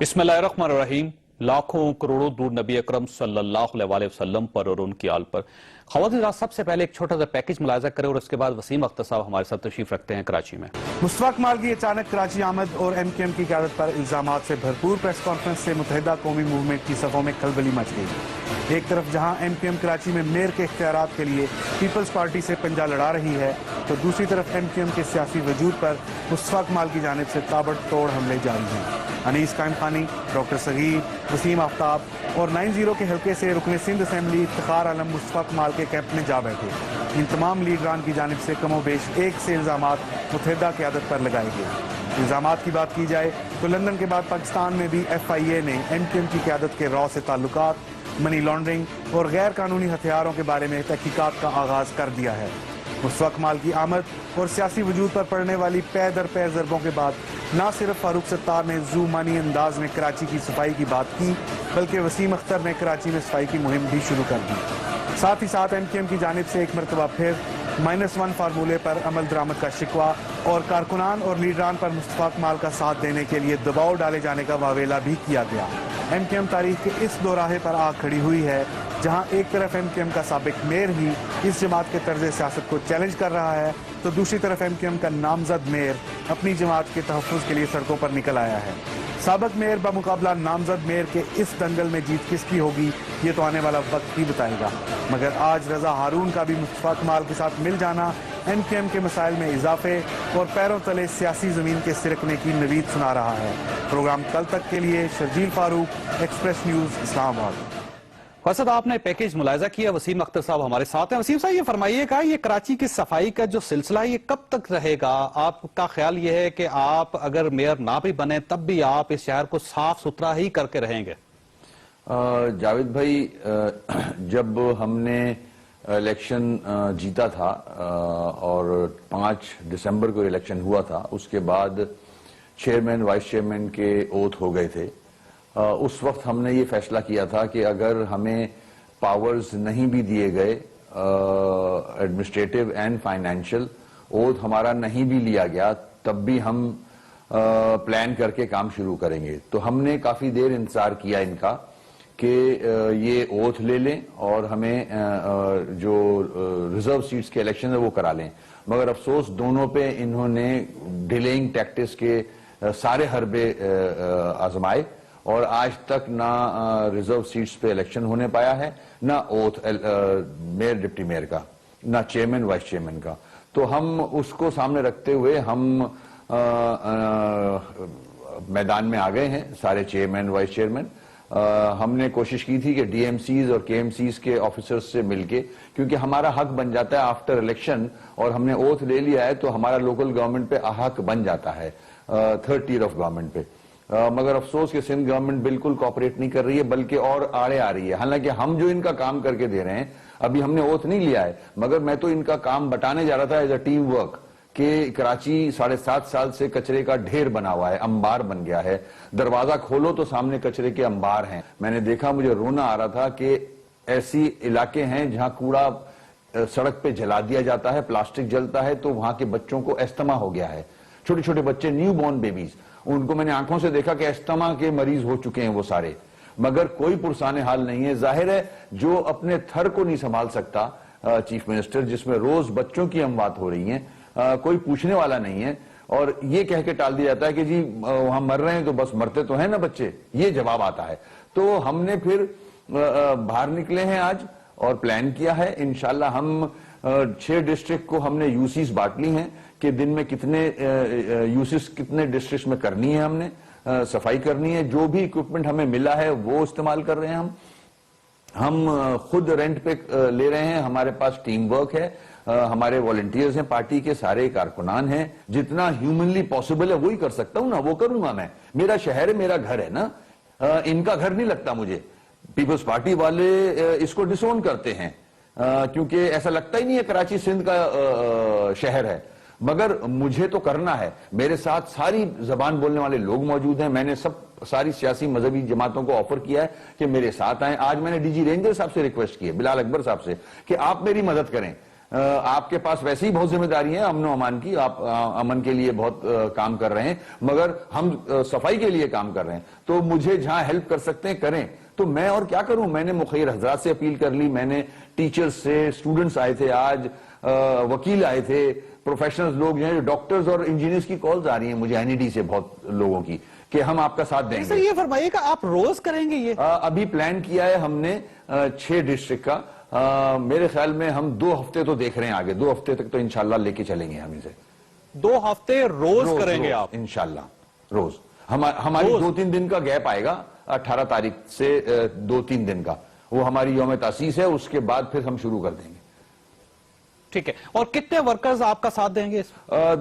بسم اللہ الرحمن الرحیم۔ لاکھوں کروڑوں دور نبی اکرم صلی اللہ علیہ وسلم پر اور ان کی آل پر۔ خواتین سب سے پہلے ایک چھوٹا سا پیکج ملاحظہ کریں اور اس کے بعد وسیم اختر صاحب ہمارے ساتھ تشریف رکھتے ہیں کراچی میں۔ مصطفیٰ کمال کی اچانک کراچی آمد اور ایم کیو ایم کی قیادت پر الزامات سے بھرپور پریس کانفرنس سے متحدہ قومی موومنٹ کی صفوں میں کھلبلی مچ گئی۔ ایک طرف جہاں ایم کیو ایم کراچی میں میئر کے اختیارات کے لیے پیپلز پارٹی سے پنجہ لڑا رہی ہے تو دوسری طرف ایم کیو ایم کے سیاسی وجود پر مصطفیٰ کمال کی جانب سے تابڑ توڑ حملے جاری ہیں۔ انیس قائم خانی، ڈاکٹر صغیر، وسیم آفتاب اور 9-0 کے حلقے سے رکن سندھ اسمبلی افتخار عالم مصطفیٰ کمال کے کیمپ میں جا بیٹھے۔ ان تمام لیڈران کی جانب سے کم و بیش ایک سے الزامات متحدہ قیادت پر لگائے گئے۔ الزامات کی بات کی جائے تو لندن کے بعد پاکستان میں بھی ایف آئی اے نے ایم کیو ایم کی قیادت کے راؤ سے تعلقات، منی لانڈرنگ اور غیر قانونی ہتھیاروں کے بارے میں تحقیقات کا آغاز کر دیا ہے۔ مصطفیٰ کمال کی آمد اور سیاسی وجود پر پڑنے والی پے در پے ضربوں کے بعد نہ صرف فاروق ستار نے زومانی انداز میں کراچی کی صفائی کی بات کی بلکہ وسیم اختر نے کراچی میں صفائی کی مہم بھی شروع کر دی۔ ساتھ ہی ساتھ ایم کیو ایم کی جانب سے ایک مرتبہ پھر -1 فارمولے پر عمل درآمد کا شکوہ اور کارکنان اور لیڈران پر مصطفیٰ کمال کا ساتھ دینے کے لیے دباؤ ڈالے جانے کا واویلا بھی کیا گیا۔ ایم کیو ایم تاریخ کے اس دوراہے پر آ کھڑی ہوئی ہے جہاں ایک طرف ایم کیو ایم کا سابق میئر ہی اس جماعت کے طرز سیاست کو چیلنج کر رہا ہے تو دوسری طرف ایم کیو ایم کا نامزد میئر اپنی جماعت کے تحفظ کے لیے سڑکوں پر نکل آیا ہے۔ سابق میئر بمقابلہ نامزد میئر کے اس دنگل میں جیت کس کی ہوگی یہ تو آنے والا وقت ہی بتائے گا، مگر آج رضا ہارون کا بھی مصطفیٰ کمال کے ساتھ مل جانا ایم کیو ایم کے مسائل میں اضافے اور پیروں تلے سیاسی زمین کے سرکنے کی نوید سنا رہا ہے۔ پروگرام کل تک کے لیے شرجیل فاروق، ایکسپریس نیوز، اسلام آباد۔ وسط آپ نے پیکج ملاحظہ کیا، وسیم اختر صاحب ہمارے ساتھ ہیں۔ وسیم صاحب یہ فرمائیے گا یہ کراچی کی صفائی کا جو سلسلہ ہے یہ کب تک رہے گا؟ آپ کا خیال یہ ہے کہ آپ اگر میئر نہ بھی بنے تب بھی آپ اس شہر کو صاف ستھرا ہی کر کے رہیں گے؟ جاوید بھائی، جب ہم نے الیکشن جیتا تھا اور 5 دسمبر کو الیکشن ہوا تھا، اس کے بعد چیئرمین وائس چیئرمین کے اوتھ ہو گئے تھے۔ اس وقت ہم نے یہ فیصلہ کیا تھا کہ اگر ہمیں پاورز نہیں بھی دیے گئے ایڈمنسٹریٹو اینڈ فائنینشل، اوتھ ہمارا نہیں بھی لیا گیا تب بھی ہم پلان کر کے کام شروع کریں گے۔ تو ہم نے کافی دیر انتظار کیا ان کا کہ یہ اوتھ لے لیں اور ہمیں جو ریزرو سیٹس کے الیکشن ہے وہ کرا لیں، مگر افسوس دونوں پہ انہوں نے ڈیلیئنگ ٹیکٹکس کے سارے حربے آزمائے اور آج تک نہ ریزرو سیٹس پہ الیکشن ہونے پایا ہے، نہ اوتھ میئر ڈپٹی میئر کا، نہ چیئرمین وائس چیئرمین کا۔ تو ہم اس کو سامنے رکھتے ہوئے ہم میدان میں آ گئے ہیں، سارے چیئرمین وائس چیئرمین۔ ہم نے کوشش کی تھی کہ ڈی ایم سیز اور کے ایم سیز کے آفیسرز سے مل کے، کیونکہ ہمارا حق بن جاتا ہے آفٹر الیکشن اور ہم نے اوتھ لے لیا ہے تو ہمارا لوکل گورنمنٹ پہ حق بن جاتا ہے 3rd ٹیئر آف گورنمنٹ پہ، مگر افسوس کہ سندھ گورنمنٹ بالکل کوآپریٹ نہیں کر رہی ہے بلکہ اور آڑے آ رہی ہے۔ حالانکہ ہم جو ان کا کام کر کے دے رہے ہیں، ابھی ہم نے اوتھ نہیں لیا ہے مگر میں تو ان کا کام بٹانے جا رہا تھا ایز اے ٹیم ورک کہ کراچی 7.5 سال سے کچرے کا ڈھیر بنا ہوا ہے، انبار بن گیا ہے، دروازہ کھولو تو سامنے کچرے کے انبار ہیں۔ میں نے دیکھا، مجھے رونا آ رہا تھا کہ ایسی علاقے ہیں جہاں کوڑا سڑک پہ جلا دیا جاتا ہے، پلاسٹک جلتا ہے تو وہاں کے بچوں کو استما ہو گیا ہے، چھوٹے چھوٹے بچے، نیو بورن بیبیز، ان کو میں نے آنکھوں سے دیکھا کہ استما کے مریض ہو چکے ہیں وہ سارے، مگر کوئی پرسان حال نہیں ہے۔ ظاہر ہے جو اپنے تھر کو نہیں سنبھال سکتا چیف منسٹر، جس میں روز بچوں کی اموات ہو رہی ہیں، کوئی پوچھنے والا نہیں ہے اور یہ کہہ کے ٹال دیا جاتا ہے کہ جی وہاں مر رہے ہیں تو بس مرتے تو ہیں نا بچے، یہ جواب آتا ہے۔ تو ہم نے پھر باہر نکلے ہیں آج اور پلان کیا ہے، انشاءاللہ ہم 6 ڈسٹرکٹ کو ہم نے یوسیز بانٹ لی ہیں کہ دن میں کتنے یوسیز کتنے ڈسٹرکٹ میں کرنی ہے، ہم نے صفائی کرنی ہے، جو بھی اکوپمنٹ ہمیں ملا ہے وہ استعمال کر رہے ہیں۔ ہم خود رینٹ پہ لے رہے ہیں، ہمارے پاس ٹیم ورک ہے، ہمارے والنٹیئرز ہیں، پارٹی کے سارے کارکنان ہیں، جتنا ہیومنلی پاسبل ہے وہی کر سکتا ہوں نا، وہ کروں گا میں، میرا شہر ہے، میرا گھر ہے نا، ان کا گھر نہیں لگتا مجھے۔ پیپلز پارٹی والے اس کو ڈسون کرتے ہیں کیونکہ ایسا لگتا ہی نہیں ہے کراچی سندھ کا شہر ہے، مگر مجھے تو کرنا ہے۔ میرے ساتھ ساری زبان بولنے والے لوگ موجود ہیں، میں نے ساری سیاسی مذہبی جماعتوں کو آفر کیا ہے کہ میرے ساتھ آئیں۔ آج میں نے ڈی جی رینجر صاحب سے ریکویسٹ کی ہے، بلال اکبر صاحب سے، کہ آپ میری مدد کریں، آپ کے پاس ویسے ہی بہت ذمہ داری ہیں امن و امان کی, آپ امن کے لیے بہت کام کر رہے ہیں, مگر ہم صفائی کے لیے کام کر رہے ہیں, تو مجھے جہاں ہیلپ کر سکتے ہیں کریں. تو میں اور کیا کروں, میں نے مخیر حضرات سے اپیل کر لی, میں نے ٹیچرز سے, اسٹوڈنٹس آئے تھے آج, وکیل آئے تھے, پروفیشنلز لوگ جو ہیں, ڈاکٹرز اور انجینئرز کی کالز آ رہی ہیں مجھے NED سے بہت لوگوں کی کہ ہم آپ کا ساتھ دیں گے. سر یہ فرمائیے کہ آپ روز کریں گے یہ؟ ابھی پلان کیا ہے ہم نے 6 ڈسٹرکٹ کا, میرے خیال میں ہم 2 ہفتے تو دیکھ رہے ہیں آگے, 2 ہفتے تک تو انشاءاللہ لے کے چلیں گے ہم اسے. 2 ہفتے روز کریں گے آپ انشاءاللہ روز. ہماری 2-3 دن کا گیپ آئے گا, 18 تاریخ سے 2-3 دن کا, وہ ہماری یوم تاسیس ہے, اس کے بعد پھر ہم شروع کر دیں گے. ٹھیک ہے, اور کتنے ورکرز آپ کا ساتھ دیں گے؟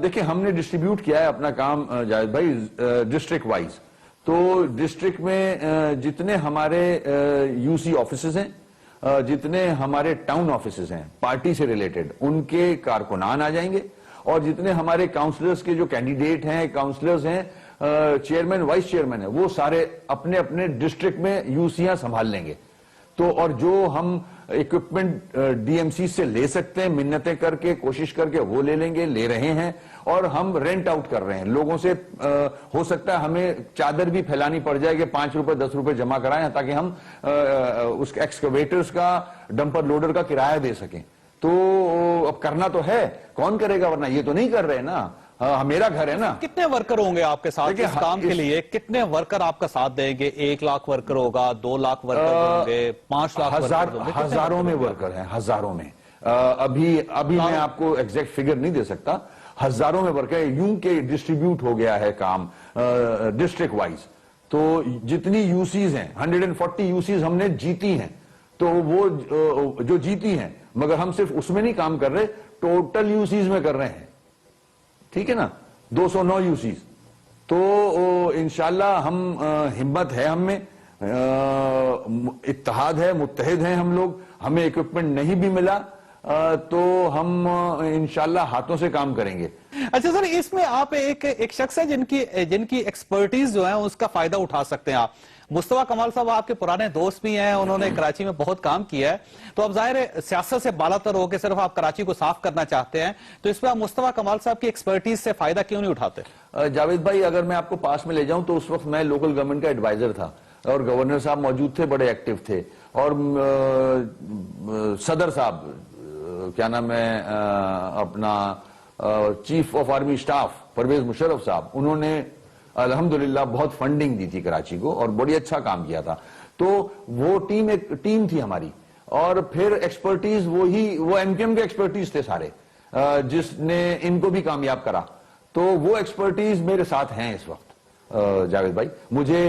دیکھیں ہم نے ڈسٹریبیوٹ کیا ہے اپنا کام جاوید بھائی ڈسٹرکٹ وائز. تو ڈسٹرکٹ میں جتنے ہمارے UC آفیسز ہیں, جتنے ہمارے ٹاؤن آفیسز ہیں پارٹی سے ریلیٹڈ, ان کے کارکنان آ جائیں گے, اور جتنے ہمارے کاؤنسلرز کے جو کینڈیڈیٹ ہیں, کاؤنسلرز ہیں, چیئرمین وائس چیئرمین ہیں, وہ سارے اپنے اپنے ڈسٹرکٹ میں UCیاں سنبھال لیں گے. تو اور جو ہم اکوپمنٹ DMC سے لے سکتے ہیں, منتیں کر کے کوشش کر کے وہ لے لیں گے, لے رہے ہیں, اور ہم رینٹ آؤٹ کر رہے ہیں لوگوں سے. ہو سکتا ہے ہمیں چادر بھی پھیلانی پڑ جائے کہ 5 روپے 10 روپے جمع کرائیں تاکہ ہم اس ایکسکیویٹرز کا, ڈمپر لوڈر کا کرایہ دے سکیں. تو اب کرنا تو ہے, کون کرے گا, ورنہ یہ تو نہیں کر رہے نا, میرا گھر ہے نا. کتنے ورکر ہوں گے آپ کے ساتھ اس کام کے لیے؟ کتنے ورکر آپ کا ساتھ دیں گے؟ 1 لاکھ ورکر ہوگا, 2 لاکھ ورکر ہوں گے, 5 لاکھ ورکر ہوں گے؟ ہزاروں میں ورکر ہیں, ہزاروں میں. ابھی میں آپ کو ایگزیکٹ فگر نہیں دے سکتا, ہزاروں میں ورکر ہیں. یوں کہ ڈسٹریبیوٹ ہو گیا ہے کام ڈسٹرکٹ وائز. تو جتنی UCs ہیں 140 UCs ہم نے جیتی ہیں, تو وہ جو جیتی ہیں, مگر ہم صرف اس میں نہیں کام کر رہے, ٹوٹل UCs میں کر رہے ہیں. ٹھیک ہے نا, 209 UCs. تو انشاءاللہ ہم ہمت ہے, ہم میں اتحاد ہے, متحد ہیں ہم لوگ. ہمیں اکوپمنٹ نہیں بھی ملا تو ہم انشاءاللہ ہاتھوں سے کام کریں گے. اچھا سر, اس میں آپ ایک شخص ہے جن کی ایکسپرٹیز جو ہے اس کا فائدہ اٹھا سکتے ہیں آپ. مصطفیٰ کمال صاحب آپ کے پرانے دوست بھی ہیں, انہوں نے کراچی میں بہت کام کیا ہے. تو اب ظاہر ہے سیاست سے بالا تر ہو کے صرف آپ کراچی کو صاف کرنا چاہتے ہیں, تو اس پہ آپ مصطفیٰ کمال صاحب کی ایکسپرٹیز سے فائدہ کیوں نہیں اٹھاتے؟ جاوید بھائی اگر میں آپ کو پاس میں لے جاؤں تو اس وقت میں لوکل گورنمنٹ کا ایڈوائزر تھا, اور گورنر صاحب موجود تھے, بڑے ایکٹیو تھے, اور صدر صاحب کیا نام ہے اپنا chief of army staff Pervez Musharraf صاحب, انہوں نے الحمدللہ بہت فنڈنگ دی تھی کراچی کو اور بڑی اچھا کام کیا تھا. تو وہ ٹیم ایک ٹیم تھی ہماری, اور پھر ایکسپرٹیز وہ MKM کے ایکسپرٹیز تھے سارے, جس نے ان کو بھی کامیاب کرا. تو وہ ایکسپرٹیز میرے ساتھ ہیں اس وقت جاوید بھائی, مجھے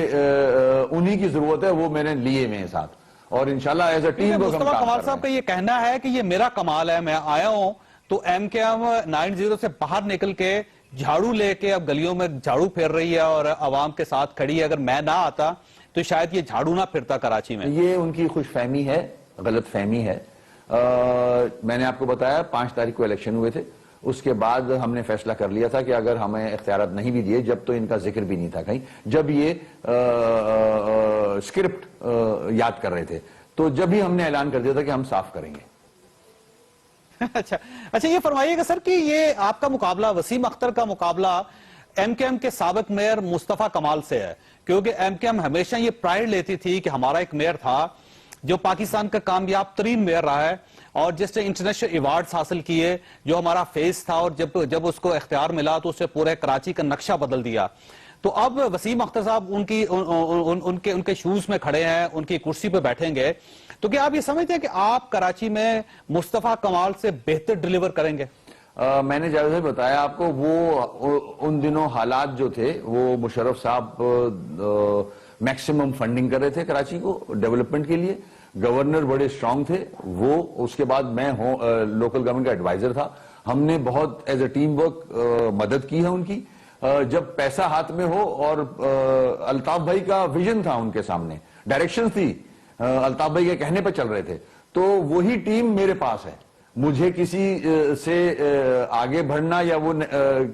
انہی کی ضرورت ہے, وہ میں نے لیے میں ساتھ, اور انشاءاللہ ایز اے ٹیم کو مصطفیٰ کمال صاحب کا یہ کہنا ہے کہ یہ میرا کمال ہے, میں آیا ہوں تو MKM 90 سے باہر نکل کے جھاڑو لے کے اب گلیوں میں جھاڑو پھیر رہی ہے اور عوام کے ساتھ کھڑی ہے. اگر میں نہ آتا تو شاید یہ جھاڑو نہ پھرتا کراچی میں. یہ ان کی خوش فہمی ہے, غلط فہمی ہے. میں نے آپ کو بتایا 5 تاریخ کو الیکشن ہوئے تھے, اس کے بعد ہم نے فیصلہ کر لیا تھا کہ اگر ہمیں اختیارات نہیں بھی دیے, جب تو ان کا ذکر بھی نہیں تھا کہیں, جب یہ اسکرپٹ یاد کر رہے تھے, تو جب ہی ہم نے اعلان کر دیا تھا کہ ہم صاف کریں گے. اچھا یہ فرمائیے گا سر کہ یہ آپ کا مقابلہ, وسیم اختر کا مقابلہ MKM کے سابق میئر مصطفیٰ کمال سے ہے, کیونکہ MKM ہمیشہ یہ پرائیڈ لیتی تھی کہ ہمارا ایک میئر تھا جو پاکستان کا کامیاب ترین میئر رہا ہے, اور جس نے انٹرنیشنل ایوارڈز حاصل کیے, جو ہمارا فیس تھا, اور جب اس کو اختیار ملا تو اس سے پورے کراچی کا نقشہ بدل دیا. تو اب وسیم اختر صاحب ان کے شوز میں کھڑے ہیں, ان کی کرسی پہ بیٹھیں گے, تو کیا آپ یہ سمجھتے ہیں کہ آپ کراچی میں مصطفیٰ کمال سے بہتر ڈیلیور کریں گے؟ میں نے جاوید بھائی بتایا آپ کو, وہ ان دنوں حالات جو تھے, وہ مشرف صاحب میکسیمم فنڈنگ کر رہے تھے کراچی کو ڈیولپمنٹ کے لیے, گورنر بڑے اسٹرانگ تھے وہ, اس کے بعد میں لوکل گورنمنٹ کا ایڈوائزر تھا, ہم نے بہت ایز اے ٹیم ورک مدد کی ہے ان کی. جب پیسہ ہاتھ میں ہو, اور الطاف بھائی کا ویژن تھا ان کے سامنے, ڈائریکشن تھی, الطاف بھائی کے کہنے پہ چل رہے تھے, تو وہی ٹیم میرے پاس ہے. مجھے کسی سے آگے بڑھنا یا وہ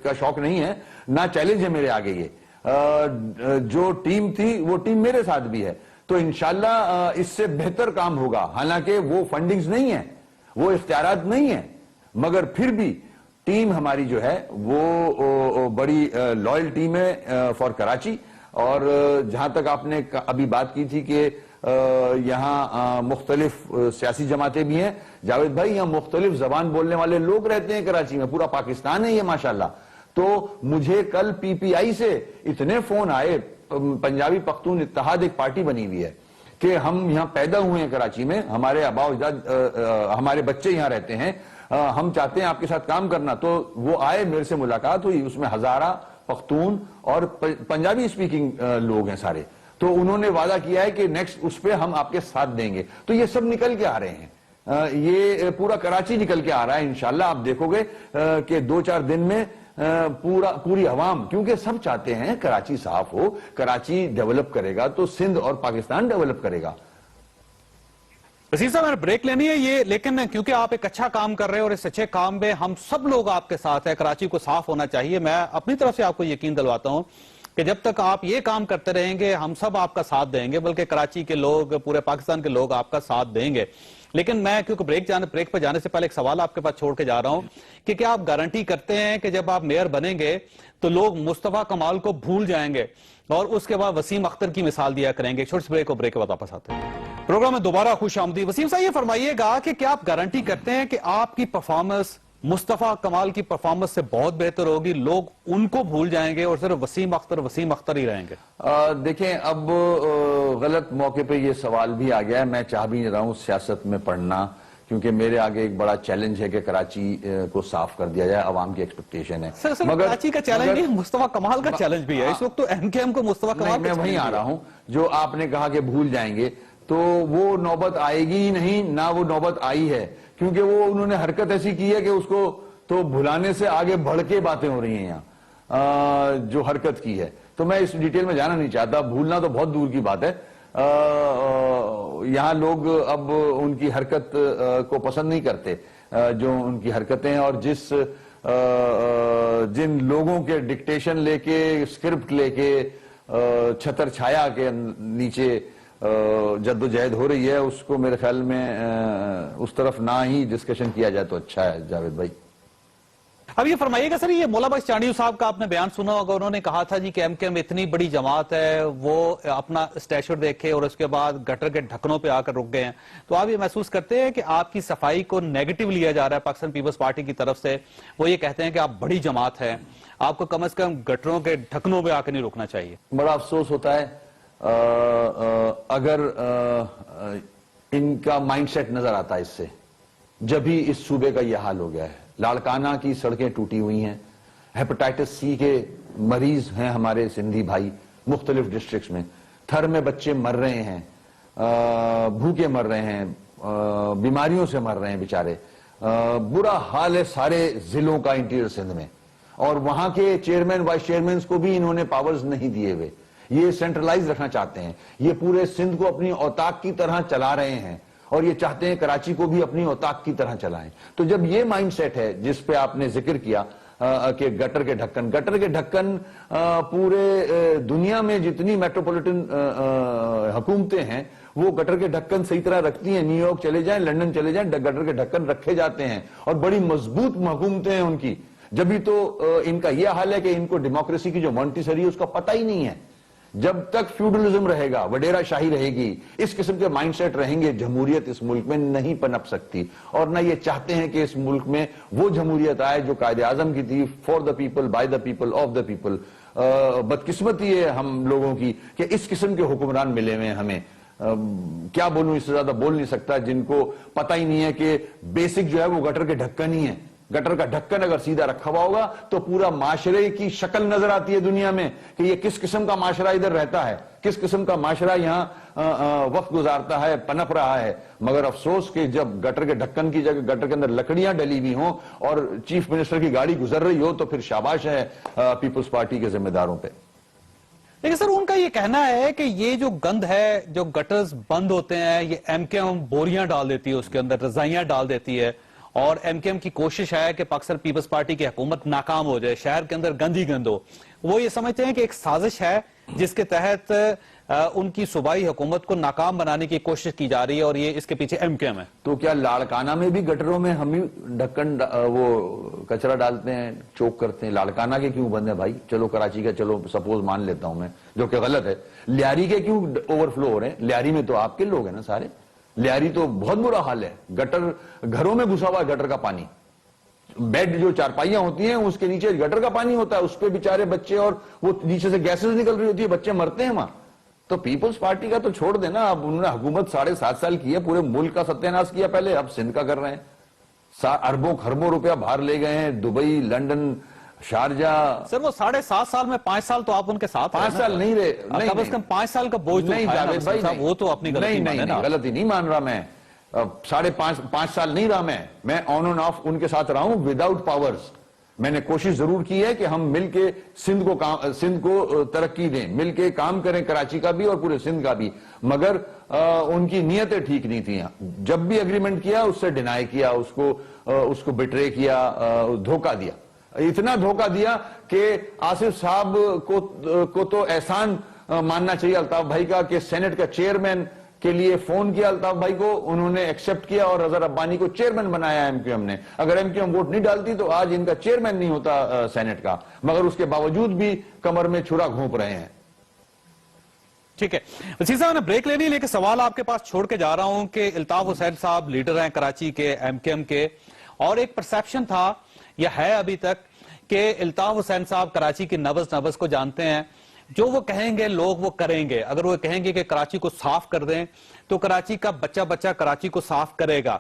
کا شوق نہیں ہے, نہ چیلنج ہے میرے آگے. یہ جو ٹیم تھی وہ ٹیم میرے ساتھ بھی ہے, تو انشاءاللہ اس سے بہتر کام ہوگا. حالانکہ وہ فنڈنگز نہیں ہیں, وہ اختیارات نہیں ہیں, مگر پھر بھی ٹیم ہماری جو ہے وہ بڑی لائل ٹیم ہے فار کراچی. اور جہاں تک آپ نے ابھی بات کی تھی کہ یہاں مختلف سیاسی جماعتیں بھی ہیں، جاوید بھائی یہاں مختلف زبان بولنے والے لوگ رہتے ہیں کراچی میں، پورا پاکستان ہے یہ ماشاءاللہ. تو مجھے کل پی پی آئی سے اتنے فون آئے، پنجابی پختون اتحاد ایک پارٹی بنی ہوئی ہے کہ ہم یہاں پیدا ہوئے ہیں کراچی میں، ہمارے آباء و اجداد ہمارے بچے یہاں رہتے ہیں، ہم چاہتے ہیں آپ کے ساتھ کام کرنا. تو وہ آئے، میرے سے ملاقات ہوئی، اس میں ہزارہ پختون اور پنجابی اسپیکنگ لوگ ہیں سارے. تو انہوں نے وعدہ کیا ہے کہ نیکسٹ اس پہ ہم آپ کے ساتھ دیں گے. تو یہ سب نکل کے آ رہے ہیں، یہ پورا کراچی نکل کے آ رہا ہے. انشاءاللہ آپ دیکھو گے کہ 2-4 دن میں پوری عوام، کیونکہ سب چاہتے ہیں کراچی صاف ہو، کراچی ڈیولپ کرے گا تو سندھ اور پاکستان ڈیولپ کرے گا. وسیم صاحب میں نے بریک لینی ہے یہ، لیکن کیونکہ آپ ایک اچھا کام کر رہے ہیں اور اس اچھے کام میں ہم سب لوگ آپ کے ساتھ ہیں، کراچی کو صاف ہونا چاہیے. میں اپنی طرف سے آپ کو یقین دلواتا ہوں کہ جب تک آپ یہ کام کرتے رہیں گے ہم سب آپ کا ساتھ دیں گے، بلکہ کراچی کے لوگ، پورے پاکستان کے لوگ آپ کا ساتھ دیں گے. لیکن میں کیونکہ بریک پہ جانے سے پہلے ایک سوال آپ کے پاس چھوڑ کے جا رہا ہوں کہ کیا آپ گارنٹی کرتے ہیں کہ جب آپ میئر بنیں گے تو لوگ مصطفیٰ کمال کو بھول جائیں گے اور اس کے بعد وسیم اختر کی مثال دیا کریں گے؟ چھوٹی سی بریک کے بعد واپس آتے ہیں پروگرام میں دوبارہ. خوش آمدید. وسیم صاحب یہ فرمائیے گا کہ کیا آپ گارنٹی کرتے ہیں کہ آپ کی پرفارمنس مصطفیٰ کمال کی پرفارمنس سے بہت بہتر ہوگی، لوگ ان کو بھول جائیں گے اور صرف وسیم اختر ہی رہیں گے؟ دیکھیں اب غلط موقع پہ یہ سوال بھی آ گیا ہے. میں چاہ بھی نہیں رہا ہوں سیاست میں پڑھنا، کیونکہ میرے آگے ایک بڑا چیلنج ہے کہ کراچی کو صاف کر دیا جائے، عوام کی ایکسپیکٹیشن ہے. مگر کراچی کا چیلنج نہیں، مصطفیٰ کمال کا چیلنج بھی ہے اس وقت. تو ایم کے ایم کو مصطفیٰ کمال، میں وہیں آ رہا ہوں. جو آپ نے کہا کہ بھول جائیں گے، تو وہ نوبت آئے گی ہی نہیں، نہ وہ نوبت آئی ہے، کیونکہ وہ انہوں نے حرکت ایسی کی ہے کہ اس کو تو بھلانے سے آگے بڑھ کے باتیں ہو رہی ہیں یہاں جو حرکت کی ہے. تو میں اس ڈیٹیل میں جانا نہیں چاہتا، بھولنا تو بہت دور کی بات ہے. یہاں لوگ اب ان کی حرکت کو پسند نہیں کرتے، جو ان کی حرکتیں، اور جن لوگوں کے ڈکٹیشن لے کے، اسکرپٹ لے کے، چھتر چھایا کے نیچے جد و جہد ہو رہی ہے، اس کو میرے خیال میں اس طرف نہ ہی ڈسکشن کیا جائے تو اچھا ہے. جاوید بھائی اب یہ فرمائیے گا سر، یہ مولا بخش چانڈیو صاحب کا آپ نے بیان سنا ہوگا، انہوں نے کہا تھا جی کہ ایم کے ایم اتنی بڑی جماعت ہے، وہ اپنا اسٹیچر دیکھے اور اس کے بعد گٹر کے ڈھکنوں پہ آ کر رک گئے ہیں. تو آپ یہ محسوس کرتے ہیں کہ آپ کی صفائی کو نیگیٹو لیا جا رہا ہے پاکستان پیپلز پارٹی کی طرف سے؟ وہ یہ کہتے ہیں کہ آپ بڑی جماعت ہے، آپ کو کم از کم گٹروں کے ڈھکنوں پہ آ کے نہیں رکنا چاہیے. بڑا افسوس ہوتا ہے اگر ان کا مائنڈ سیٹ نظر آتا ہے اس سے، جب ہی اس صوبے کا یہ حال ہو گیا ہے. لاڑکانہ کی سڑکیں ٹوٹی ہوئی ہیں، ہیپاٹائٹس سی کے مریض ہیں ہمارے سندھی بھائی مختلف ڈسٹرکٹس میں، تھر میں بچے مر رہے ہیں، بھوکے مر رہے ہیں، بیماریوں سے مر رہے ہیں بیچارے. برا حال ہے سارے ضلعوں کا انٹیریئر سندھ میں، اور وہاں کے چیئرمین وائس چیئرمینز کو بھی انہوں نے پاورز نہیں دیے ہوئے. یہ سینٹرلائز رکھنا چاہتے ہیں، یہ پورے سندھ کو اپنی اوتاق کی طرح چلا رہے ہیں، اور یہ چاہتے ہیں کراچی کو بھی اپنی اوتاق کی طرح چلائیں. تو جب یہ مائنڈ سیٹ ہے جس پہ آپ نے ذکر کیا کہ گٹر کے ڈھکن پورے دنیا میں جتنی میٹروپولیٹن حکومتیں ہیں وہ گٹر کے ڈھکن صحیح طرح رکھتی ہیں. نیو یارک چلے جائیں، لنڈن چلے جائیں، گٹر کے ڈھکن رکھے جاتے ہیں، اور بڑی مضبوط حکومتیں ہیں ان کی. جبھی تو ان کا یہ حال ہے کہ ان کو ڈیموکریسی کی جو مونٹیسری ہے اس کا پتہ ہی نہیں ہے. جب تک فیوڈلزم رہے گا، وڈیرا شاہی رہے گی، اس قسم کے مائنڈ سیٹ رہیں گے، جمہوریت اس ملک میں نہیں پنپ سکتی. اور نہ یہ چاہتے ہیں کہ اس ملک میں وہ جمہوریت آئے جو قائد اعظم کی تھی، for the people, by the people, of the people. بدقسمتی ہے ہم لوگوں کی کہ اس قسم کے حکمران ملے ہوئے ہمیں. کیا بولوں، اس سے زیادہ بول نہیں سکتا، جن کو پتہ ہی نہیں ہے کہ بیسک جو ہے وہ گٹر کے ڈھکن ہی ہے. گٹر کا ڈھکن اگر سیدھا رکھا ہوا ہوگا تو پورا معاشرے کی شکل نظر آتی ہے دنیا میں کہ یہ کس قسم کا معاشرہ ادھر رہتا ہے، کس قسم کا معاشرہ یہاں وقت گزارتا ہے، پنپ رہا ہے. مگر افسوس کہ جب گٹر کے ڈھکن کی جگہ گٹر کے اندر لکڑیاں ڈلی ہوئی ہوں اور چیف منسٹر کی گاڑی گزر رہی ہو تو پھر شاباش ہے پیپلز پارٹی کے ذمہ داروں پہ. لیکن سر ان کا یہ کہنا ہے کہ یہ جو گند ہے، جو گٹرز بند ہوتے ہیں، یہ ایم کے ایم بوریاں ڈال دیتی ہے، اس کے اندر رضائیاں ڈال دیتی ہے، اور ایم کے ایم کی کوشش ہے کہ پاکستان پیپلز پارٹی کی حکومت ناکام ہو جائے، شہر کے اندر گند ہی گند ہو. وہ یہ سمجھتے ہیں کہ ایک سازش ہے جس کے تحت ان کی صوبائی حکومت کو ناکام بنانے کی کوشش کی جا رہی ہے اور یہ اس کے پیچھے MKM ہے. تو کیا لاڑکانہ میں بھی گٹروں میں ہم ہی ڈھکن وہ کچرا ڈالتے ہیں, چوک کرتے ہیں؟ لاڑکانہ کے کیوں بند ہے بھائی؟ چلو کراچی کا چلو سپوز مان لیتا ہوں میں, جو کہ غلط ہے. لیاری کے کیوں اوور فلو ہو رہے ہیں؟ لیاری میں تو آپ کے لوگ ہیں نا سارے. لیاری تو بہت برا حال ہے, گٹر گھروں میں گھسا ہوا ہے گٹر کا پانی. بیڈ جو چارپائیاں ہوتی ہیں اس کے نیچے گٹر کا پانی ہوتا ہے, اس پہ بیچارے بچے, اور وہ نیچے سے گیسز نکل رہی ہوتی ہے, بچے مرتے ہیں وہاں. تو پیپلز پارٹی کا تو چھوڑ دینا, اب انہوں نے حکومت 7.5 سال کی ہے, پورے ملک کا ستیہ ناش کیا پہلے, اب سندھ کا کر رہے ہیں. اربوں خربوں روپیہ باہر لے گئے ہیں, دبئی, لنڈن, شارجہ. سر وہ 7.5 سال میں 5 سال تو آپ ان کے ساتھ 5 سال نہیں رہے, کم از کم 5 سال کا بوجھ تو نہیں جاوید بھائی, وہ تو اپنی غلطی مانے نا. غلطی نہیں مان رہا میں. 5.5 سال نہیں رہا میں آن اینڈ آف ان کے ساتھ رہا ہوں وداؤٹ پاورز. میں نے کوشش ضرور کی ہے کہ ہم مل کے سندھ کو ترقی دیں, مل کے کام کریں, کراچی کا بھی اور پورے سندھ کا بھی, مگر ان کی نیتیں ٹھیک نہیں تھیں. جب بھی اگریمنٹ کیا اس سے ڈینائی کیا, اس کو بٹرے کیا, دھوکہ دیا. اتنا دھوکہ دیا کہ آصف صاحب کو تو احسان ماننا چاہیے الطاف بھائی کا کہ سینٹ کا چیئرمین کے لیے فون کیا الطاف بھائی کو, انہوں نے ایکسپٹ کیا اور اظہر ربانی کو چیئرمین بنایا MQM نے. اگر MQM ووٹ نہیں ڈالتی تو آج ان کا چیئرمین نہیں ہوتا سینٹ کا, مگر اس کے باوجود بھی کمر میں چھرا گھونپ رہے ہیں. ٹھیک ہے وسیم صاحب, نے بریک لینی, لیکن سوال آپ کے پاس چھوڑ کے جا رہا ہوں کہ الطاف حسین صاحب لیڈر ہیں کراچی کے MQM کے, اور ایک پرسیپشن تھا یا ہے ابھی تک کہ الطاف حسین صاحب کراچی کی نبض کو جانتے ہیں, جو وہ کہیں گے لوگ وہ کریں گے. اگر وہ کہیں گے کہ کراچی کو صاف کر دیں تو کراچی کا بچہ کراچی کو صاف کرے گا.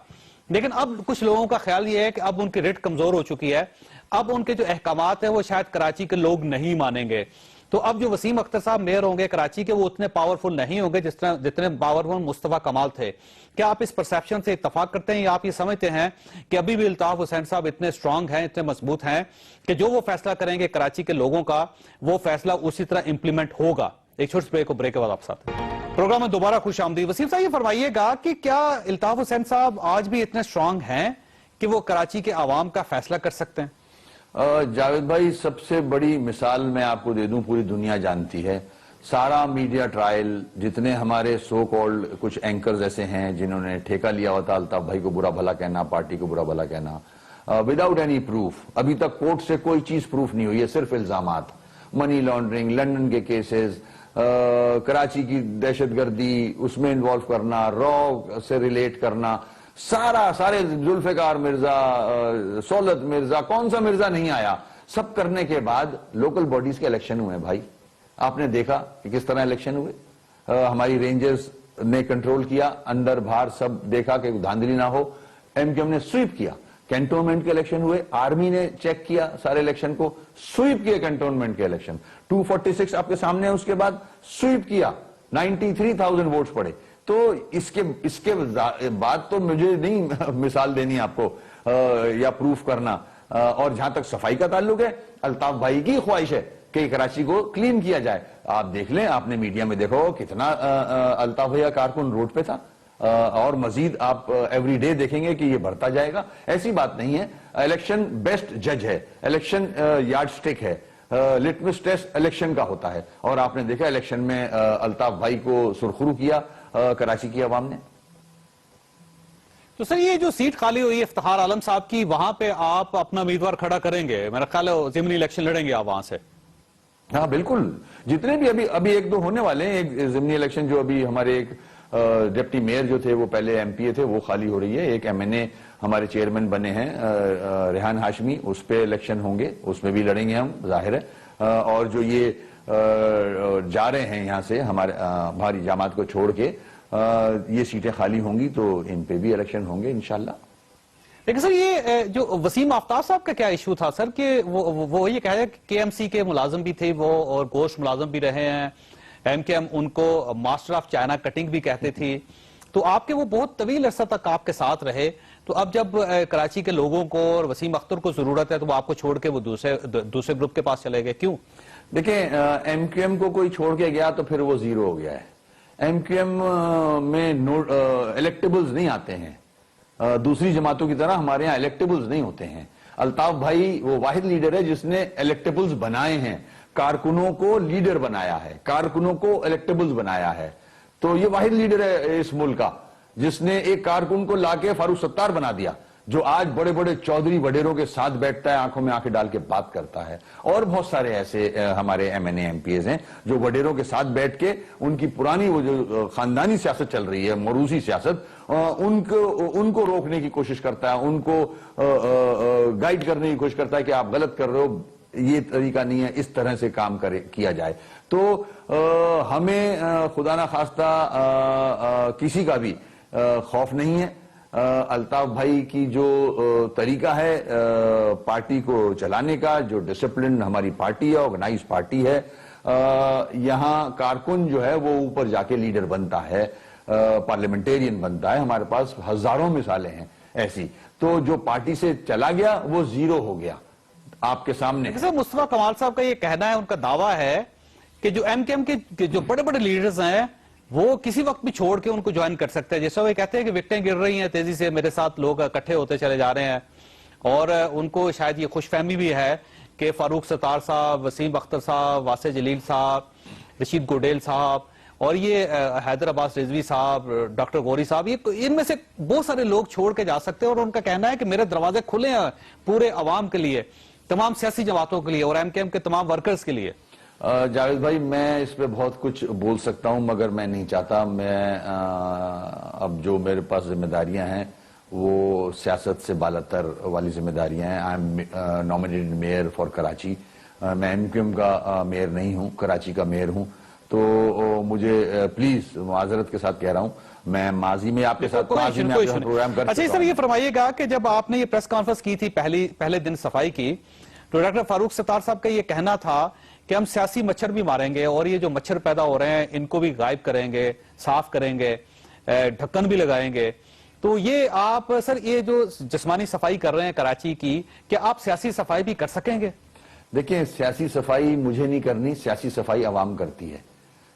لیکن اب کچھ لوگوں کا خیال یہ ہے کہ اب ان کی ریٹ کمزور ہو چکی ہے, اب ان کے جو احکامات ہیں وہ شاید کراچی کے لوگ نہیں مانیں گے. تو اب جو وسیم اختر صاحب میئر ہوں گے کراچی کے, وہ اتنے پاورفل نہیں ہوں گے جتنے پاورفل مصطفیٰ کمال تھے. کیا آپ اس پرسیپشن سے اتفاق کرتے ہیں, یا آپ یہ سمجھتے ہیں کہ ابھی بھی الطاف حسین صاحب اتنے سٹرونگ ہیں, اتنے مضبوط ہیں کہ جو وہ فیصلہ کریں گے کراچی کے لوگوں کا, وہ فیصلہ اسی طرح امپلیمنٹ ہوگا؟ ایک چھوٹی بریک کے بعد آپ ساتھ پروگرام میں دوبارہ خوش آمدید. وسیم صاحب یہ فرمائیے گا کہ کیا الطاف حسین صاحب آج بھی اتنے سٹرونگ ہیں کہ وہ کراچی کے عوام کا فیصلہ کر سکتے ہیں؟ جاوید بھائی, سب سے بڑی مثال میں آپ کو دے دوں, پوری دنیا جانتی ہے, سارا میڈیا ٹرائل, جتنے ہمارے سو کالڈ کچھ اینکرز ایسے ہیں جنہوں نے ٹھیکہ لیا ہوتا الطاف بھائی کو برا بھلا کہنا, پارٹی کو برا بھلا کہنا, وداؤٹ اینی پروف. ابھی تک کورٹ سے کوئی چیز پروف نہیں ہوئی ہے, صرف الزامات. منی لانڈرنگ, لنڈن کے کیسز, کراچی کی دہشت گردی, اس میں انوالو کرنا, را سے ریلیٹ کرنا, سارے ذوالفقار مرزا, سہولت مرزا, کون سا مرزا نہیں آیا, سب کرنے کے بعد لوکل باڈیز کے الیکشن ہوئے بھائی. آپ نے دیکھا کہ کس طرح الیکشن ہوئے. ہماری رینجرز نے کنٹرول کیا, اندر باہر سب دیکھا کہ دھاندلی نہ ہو. MQM نے سویپ کیا, کینٹونمنٹ کے الیکشن ہوئے, آرمی نے چیک کیا سارے الیکشن کو, سویپ کیا کینٹونمنٹ کے الیکشن, 246 آپ کے سامنے ہے, اس کے بعد سویپ کیا, 93,000 ووٹس پڑے. تو اس کے بعد تو مجھے نہیں مثال دینی آپ کو یا پروف کرنا. اور جہاں تک صفائی کا تعلق ہے, الطاف بھائی کی خواہش ہے کہ کراچی کو کلین کیا جائے. آپ دیکھ لیں, آپ نے میڈیا میں دیکھو کتنا الطاف بھائی کارکن روڈ پہ تھا, اور مزید آپ ایوری ڈے دیکھیں گے کہ یہ بڑھتا جائے گا. ایسی بات نہیں ہے, الیکشن بیسٹ جج ہے, الیکشن یارڈ سٹک ہے, لٹمس ٹیسٹ الیکشن کا ہوتا ہے. اور آپ نے دیکھا الیکشن میں الطاف بھائی کو سرخرو کیا کراچی کی عوام نے. تو سر یہ جو سیٹ خالی ہوئی ہے افتخار عالم صاحب کی, وہاں پہ آپ اپنا امیدوار کھڑا کریں گے؟ میرا خیال ہے ضمنی الیکشن لڑیں گے آپ وہاں سے. ہاں بالکل, جتنے بھی ابھی ایک دو ہونے والے ہیں. ایک ضمنی الیکشن جو ابھی ہمارے ایک ڈپٹی میئر جو تھے وہ پہلے MPA تھے, وہ خالی ہو رہی ہے. ایک MNA ہمارے چیئرمین بنے ہیں ریحان ہاشمی, اس پہ الیکشن ہوں گے, اس میں بھی لڑیں گے ہم ظاہر ہے. اور جو یہ جا رہے ہیں یہاں سے ہماری جماعت کو چھوڑ کے, یہ سیٹیں خالی ہوں گی تو ان پہ بھی الیکشن ہوں گے انشاءاللہ. لیکن سر یہ جو وسیم آفتاب صاحب کا کیا ایشو تھا سر, کہ وہ یہ کہہ رہے کہ KMC کے ملازم بھی تھے وہ, اور گوشت ملازم بھی رہے ہیں, MKM ان کو ماسٹر آف چائنا کٹنگ بھی کہتے تھی, تو آپ کے وہ بہت طویل عرصہ تک آپ کے ساتھ رہے. تو اب جب کراچی کے لوگوں کو اور وسیم اختر کو ضرورت ہے تو وہ آپ کو چھوڑ کے وہ دوسرے گروپ کے پاس چلے گئے, کیوں؟ دیکھیں, MQM کو کوئی چھوڑ کے گیا تو پھر وہ زیرو ہو گیا ہے. MQM میں الیکٹیبلز نہیں آتے ہیں, دوسری جماعتوں کی طرح ہمارے یہاں الیکٹیبلز نہیں ہوتے ہیں. الطاف بھائی وہ واحد لیڈر ہے جس نے الیکٹیبلز بنائے ہیں. کارکنوں کو لیڈر بنایا ہے, کارکنوں کو الیکٹیبلز بنایا ہے. تو یہ واحد لیڈر ہے اس ملک کا جس نے ایک کارکن کو لا کے فاروق ستار بنا دیا, جو آج بڑے بڑے چودھری وڈیروں کے ساتھ بیٹھتا ہے, آنکھوں میں آنکھیں ڈال کے بات کرتا ہے. اور بہت سارے ایسے ہمارے M N A M P As ہیں جو وڈیروں کے ساتھ بیٹھ کے ان کی پرانی وہ جو خاندانی سیاست چل رہی ہے, موروثی سیاست, ان کو روکنے کی کوشش کرتا ہے, ان کو گائیڈ کرنے کی کوشش کرتا ہے کہ آپ غلط کر رہے ہو, یہ طریقہ نہیں ہے, اس طرح سے کام کیا جائے. تو ہمیں خدا نہ خواستہ کسی کا بھی خوف نہیں ہے. الطاف بھائی کی جو طریقہ ہے پارٹی کو چلانے کا, جو ڈسپلن ہماری پارٹی ہے, آرگنائز پارٹی ہے, یہاں کارکن جو ہے وہ اوپر جا کے لیڈر بنتا ہے, پارلیمنٹیرین بنتا ہے. ہمارے پاس ہزاروں مثالیں ہیں ایسی. تو جو پارٹی سے چلا گیا وہ زیرو ہو گیا آپ کے سامنے. مصطفیٰ کمال صاحب کا یہ کہنا ہے, ان کا دعویٰ ہے کہ جو ایم کیو ایم کے جو بڑے بڑے لیڈرز ہیں وہ کسی وقت بھی چھوڑ کے ان کو جوائن کر سکتے ہیں. جیسے وہ کہتے ہیں کہ وکٹیں گر رہی ہیں تیزی سے, میرے ساتھ لوگ اکٹھے ہوتے چلے جا رہے ہیں, اور ان کو شاید یہ خوش فہمی بھی ہے کہ فاروق ستار صاحب, وسیم اختر صاحب, واسع جلیل صاحب, رشید گوڈیل صاحب, اور یہ حیدر عباس رضوی صاحب, ڈاکٹر غوری صاحب, یہ ان میں سے بہت سارے لوگ چھوڑ کے جا سکتے ہیں. اور ان کا کہنا ہے کہ میرے دروازے کھلے ہیں پورے عوام کے لیے, تمام سیاسی جماعتوں کے لیے اور ایم کیو ایم کے تمام ورکرز کے لیے. جاوید بھائی, میں اس پہ بہت کچھ بول سکتا ہوں مگر میں نہیں چاہتا. میں اب جو میرے پاس ذمہ داریاں ہیں وہ سیاست سے بالاتر والی ذمہ داریاں ہیں. I am nominated measure for Karachi. میں ایم کیو ایم کا میئر نہیں ہوں, کراچی کا میئر ہوں. تو مجھے پلیز معذرت کے ساتھ کہہ رہا ہوں, میں ماضی میں آپ کے ساتھ پروگرام کر. اچھا سر, یہ فرمائیے گا کہ جب آپ نے یہ پریس کانفرنس کی تھی پہلے دن صفائی کی, تو ڈاکٹر فاروق ستار صاحب کا یہ کہنا تھا کہ ہم سیاسی مچھر بھی ماریں گے اور یہ جو مچھر پیدا ہو رہے ہیں ان کو بھی غائب کریں گے, صاف کریں گے, ڈھکن بھی لگائیں گے. تو یہ آپ سر یہ جو جسمانی صفائی کر رہے ہیں کراچی کی, کیا آپ سیاسی صفائی بھی کر سکیں گے؟ دیکھیں, سیاسی صفائی مجھے نہیں کرنی, سیاسی صفائی عوام کرتی ہے,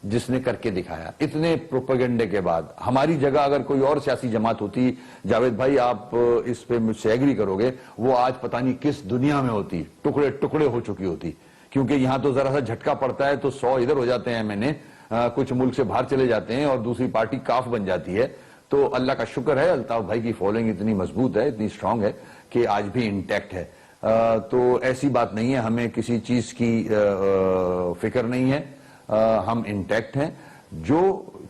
جس نے کر کے دکھایا. اتنے پروپیگنڈے کے بعد ہماری جگہ اگر کوئی اور سیاسی جماعت ہوتی, جاوید بھائی آپ اس پہ مجھ سے ایگری کرو گے, وہ آج پتہ نہیں کس دنیا میں ہوتی, ٹکڑے ٹکڑے ہو چکی ہوتی. کیونکہ یہاں تو ذرا سا جھٹکا پڑتا ہے تو 100 ادھر ہو جاتے ہیں, میں نے کچھ ملک سے باہر چلے جاتے ہیں اور دوسری پارٹی کاف بن جاتی ہے. تو اللہ کا شکر ہے الطاف بھائی کی فالوئنگ اتنی مضبوط ہے, اتنی سٹرونگ ہے کہ آج بھی انٹیکٹ ہے. تو ایسی بات نہیں ہے, ہمیں کسی چیز کی فکر نہیں ہے, ہم انٹیکٹ ہیں. جو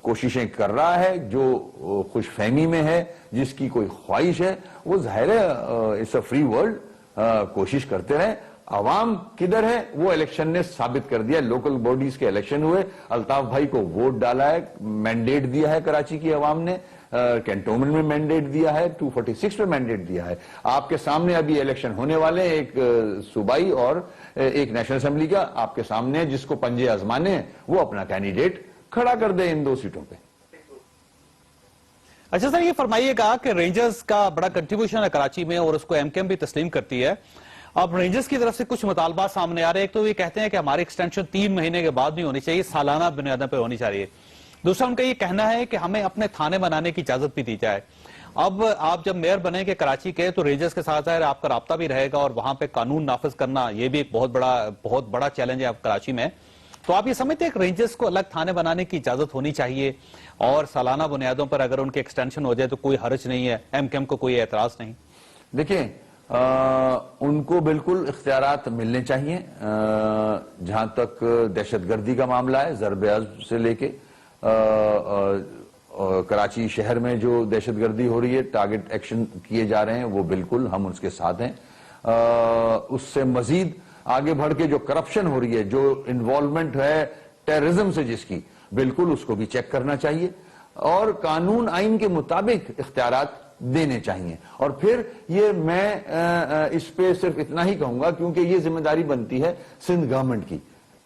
کوششیں کر رہا ہے, جو خوش فہمی میں ہے, جس کی کوئی خواہش ہے, وہ ظاہر ہے اٹس اے فری ورلڈ, کوشش کرتے رہیں. عوام کدھر ہے وہ الیکشن نے ثابت کر دیا. لوکل باڈیز کے الیکشن ہوئے, الطاف بھائی کو ووٹ ڈالا ہے, مینڈیٹ دیا ہے کراچی کی عوام نے, کینٹونمنٹ میں مینڈیٹ دیا ہے, 246 میں مینڈیٹ دیا ہے. آپ کے سامنے ابھی الیکشن ہونے والے, ایک صوبائی اور ایک نیشنل اسمبلی کا آپ کے سامنے, جس کو پنجے آزمانے ہیں وہ اپنا کینڈیڈیٹ کھڑا کر دے ان 2 سیٹوں پہ. اچھا سر, یہ فرمائیے گا کہ رینجرز کا بڑا کنٹریبیوشن ہے کراچی میں اور اس کو ایم کیو ایم بھی تسلیم کرتی ہے. اب رینجرز کی طرف سے کچھ مطالبات سامنے آ رہے ہیں. ایک تو یہ کہتے ہیں کہ ہماری ایکسٹینشن 3 مہینے کے بعد نہیں ہونی چاہیے, سالانہ بنیادوں پہ ہونی چاہیے. دوسرا ان کا یہ کہنا ہے کہ ہمیں اپنے تھانے بنانے کی اجازت بھی دی جائے. اب آپ جب میئر بنے گے کراچی کے تو رینجرز کے ساتھ ظاہر آپ کا رابطہ بھی رہے گا, اور وہاں پہ قانون نافذ کرنا یہ بھی ایک بہت بڑا چیلنج ہے کراچی میں. تو آپ یہ سمجھتے ہیں کہ رینجرز کو الگ تھانے بنانے کی اجازت ہونی چاہیے, اور سالانہ بنیادوں پر اگر ان کے ایکسٹینشن ہو جائے تو کوئی حرج نہیں ہے, ایم کیو ایم کو کوئی اعتراض نہیں؟ دیکھیں, ان کو بالکل اختیارات ملنے چاہیے. جہاں تک دہشت گردی کا معاملہ ہے, ضرب عضب سے لے کے کراچی شہر میں جو دہشت گردی ہو رہی ہے, ٹارگٹ ایکشن کیے جا رہے ہیں, وہ بالکل ہم اس کے ساتھ ہیں. اس سے مزید آگے بڑھ کے جو کرپشن ہو رہی ہے, جو انوالومنٹ ہے ٹیررزم سے جس کی, بالکل اس کو بھی چیک کرنا چاہیے, اور قانون آئین کے مطابق اختیارات دینے چاہیے. اور پھر یہ میں اس پہ صرف اتنا ہی کہوں گا, کیونکہ یہ ذمہ داری بنتی ہے سندھ گورنمنٹ کی.